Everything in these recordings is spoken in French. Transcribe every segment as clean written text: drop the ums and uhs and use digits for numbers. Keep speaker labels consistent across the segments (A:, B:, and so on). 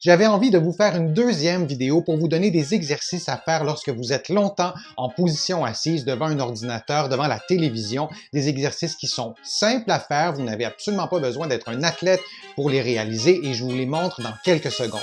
A: J'avais envie de vous faire une deuxième vidéo pour vous donner des exercices à faire lorsque vous êtes longtemps en position assise devant un ordinateur, devant la télévision, des exercices qui sont simples à faire, vous n'avez absolument pas besoin d'être un athlète pour les réaliser et je vous les montre dans quelques secondes.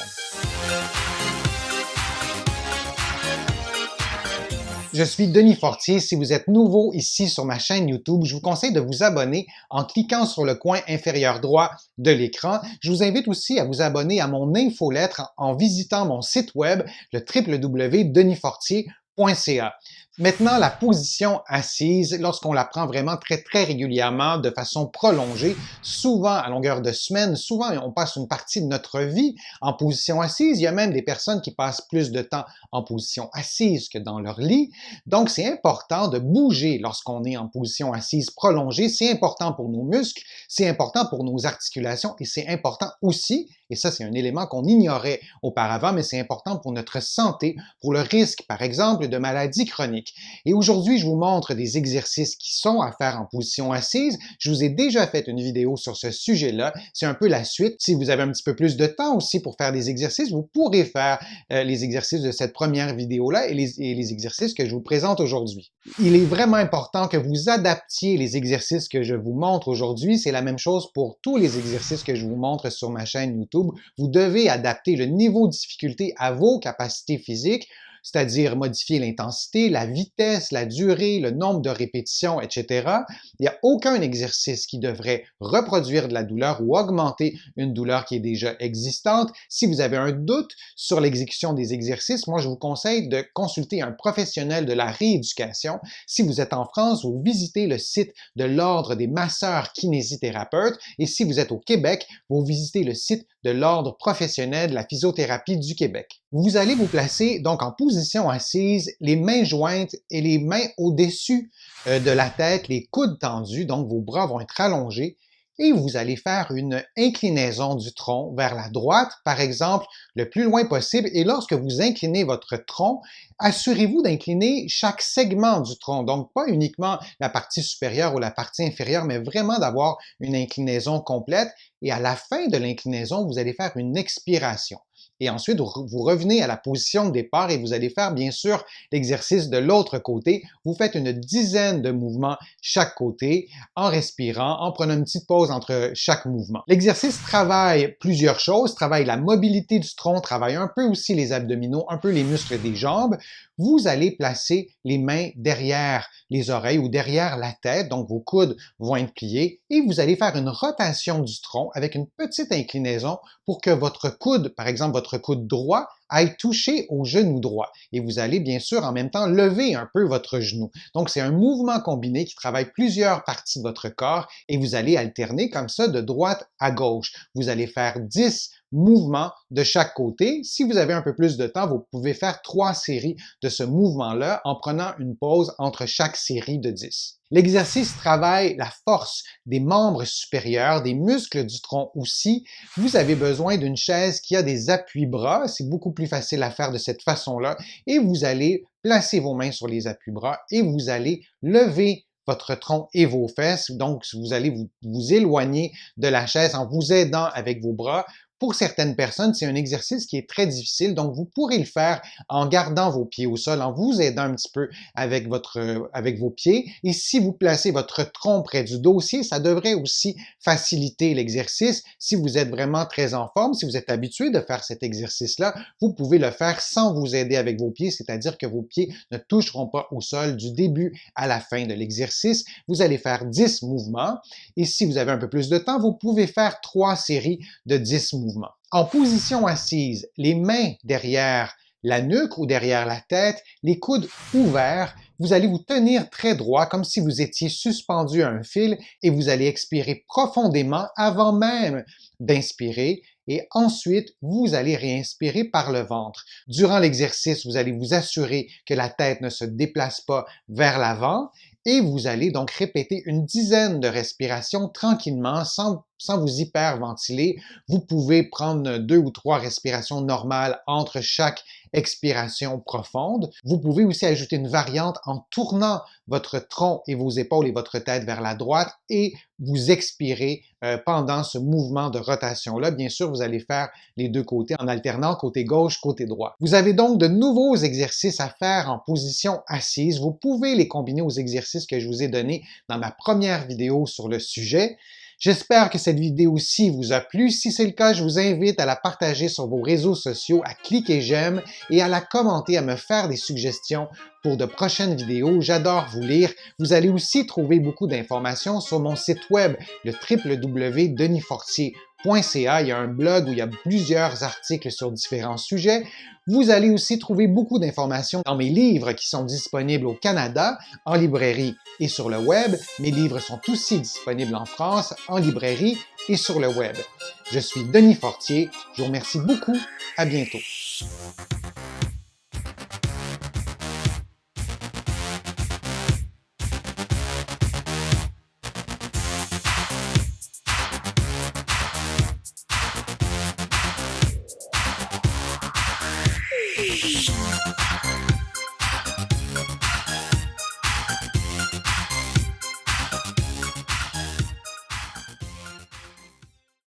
A: Je suis Denis Fortier. Si vous êtes nouveau ici sur ma chaîne YouTube, je vous conseille de vous abonner en cliquant sur le coin inférieur droit de l'écran. Je vous invite aussi à vous abonner à mon infolettre en visitant mon site web, le www.denisfortier.ca. Maintenant, la position assise, lorsqu'on la prend vraiment très régulièrement, de façon prolongée, souvent à longueur de semaine, souvent on passe une partie de notre vie en position assise. Il y a même des personnes qui passent plus de temps en position assise que dans leur lit. Donc, c'est important de bouger lorsqu'on est en position assise prolongée. C'est important pour nos muscles, c'est important pour nos articulations et c'est important aussi, et ça c'est un élément qu'on ignorait auparavant, mais c'est important pour notre santé, pour le risque, par exemple, de maladies chroniques. Et aujourd'hui, je vous montre des exercices qui sont à faire en position assise. Je vous ai déjà fait une vidéo sur ce sujet-là. C'est un peu la suite. Si vous avez un petit peu plus de temps aussi pour faire des exercices, vous pourrez faire les exercices de cette première vidéo-là et les exercices que je vous présente aujourd'hui. Il est vraiment important que vous adaptiez les exercices que je vous montre aujourd'hui. C'est la même chose pour tous les exercices que je vous montre sur ma chaîne YouTube. Vous devez adapter le niveau de difficulté à vos capacités physiques, c'est-à-dire modifier l'intensité, la vitesse, la durée, le nombre de répétitions, etc. Il n'y a aucun exercice qui devrait reproduire de la douleur ou augmenter une douleur qui est déjà existante. Si vous avez un doute sur l'exécution des exercices, moi je vous conseille de consulter un professionnel de la rééducation. Si vous êtes en France, vous visitez le site de l'Ordre des masseurs kinésithérapeutes et si vous êtes au Québec, vous visitez le site de l'Ordre professionnel de la physiothérapie du Québec. Vous allez vous placer donc en position assise, les mains jointes et les mains au-dessus de la tête, les coudes tendus, donc vos bras vont être allongés et vous allez faire une inclinaison du tronc vers la droite, par exemple, le plus loin possible. Et lorsque vous inclinez votre tronc, assurez-vous d'incliner chaque segment du tronc, donc pas uniquement la partie supérieure ou la partie inférieure, mais vraiment d'avoir une inclinaison complète. Et à la fin de l'inclinaison, vous allez faire une expiration. Et ensuite, vous revenez à la position de départ et vous allez faire, bien sûr, l'exercice de l'autre côté. Vous faites une dizaine de mouvements chaque côté en respirant, en prenant une petite pause entre chaque mouvement. L'exercice travaille plusieurs choses, travaille la mobilité du tronc, travaille un peu aussi les abdominaux, un peu les muscles des jambes. Vous allez placer les mains derrière les oreilles ou derrière la tête, donc vos coudes vont être pliés et vous allez faire une rotation du tronc avec une petite inclinaison pour que votre coude, par exemple votre coude droit, aille toucher au genou droit. Et vous allez bien sûr en même temps lever un peu votre genou. Donc c'est un mouvement combiné qui travaille plusieurs parties de votre corps et vous allez alterner comme ça de droite à gauche. Vous allez faire 10 mouvements de chaque côté. Si vous avez un peu plus de temps, vous pouvez faire 3 séries de ce mouvement-là en prenant une pause entre chaque série de 10. L'exercice travaille la force des membres supérieurs, des muscles du tronc aussi. Vous avez besoin d'une chaise qui a des appuis-bras. C'est beaucoup plus facile à faire de cette façon-là. Et vous allez placer vos mains sur les appuis-bras et vous allez lever votre tronc et vos fesses. Donc, vous allez vous éloigner de la chaise en vous aidant avec vos bras. Pour certaines personnes, c'est un exercice qui est très difficile, donc vous pourrez le faire en gardant vos pieds au sol, en vous aidant un petit peu avec vos pieds. Et si vous placez votre tronc près du dossier, ça devrait aussi faciliter l'exercice. Si vous êtes vraiment très en forme, si vous êtes habitué de faire cet exercice-là, vous pouvez le faire sans vous aider avec vos pieds, c'est-à-dire que vos pieds ne toucheront pas au sol du début à la fin de l'exercice. Vous allez faire 10 mouvements et si vous avez un peu plus de temps, vous pouvez faire 3 séries de 10 mouvements. En position assise, les mains derrière la nuque ou derrière la tête, les coudes ouverts, vous allez vous tenir très droit comme si vous étiez suspendu à un fil et vous allez expirer profondément avant même d'inspirer et ensuite vous allez réinspirer par le ventre. Durant l'exercice, vous allez vous assurer que la tête ne se déplace pas vers l'avant et vous allez donc répéter une dizaine de respirations tranquillement sans sans vous hyperventiler. Vous pouvez prendre 2 ou 3 respirations normales entre chaque expiration profonde. Vous pouvez aussi ajouter une variante en tournant votre tronc et vos épaules et votre tête vers la droite et vous expirez pendant ce mouvement de rotation-là. Bien sûr, vous allez faire les deux côtés en alternant côté gauche, côté droit. Vous avez donc de nouveaux exercices à faire en position assise. Vous pouvez les combiner aux exercices que je vous ai donnés dans ma première vidéo sur le sujet. J'espère que cette vidéo-ci vous a plu. Si c'est le cas, je vous invite à la partager sur vos réseaux sociaux, à cliquer j'aime et à la commenter, à me faire des suggestions pour de prochaines vidéos. J'adore vous lire. Vous allez aussi trouver beaucoup d'informations sur mon site web, le www.denisfortier.ca. Il y a un blog où il y a plusieurs articles sur différents sujets. Vous allez aussi trouver beaucoup d'informations dans mes livres qui sont disponibles au Canada, en librairie et sur le web. Mes livres sont aussi disponibles en France, en librairie et sur le web. Je suis Denis Fortier. Je vous remercie beaucoup. À bientôt.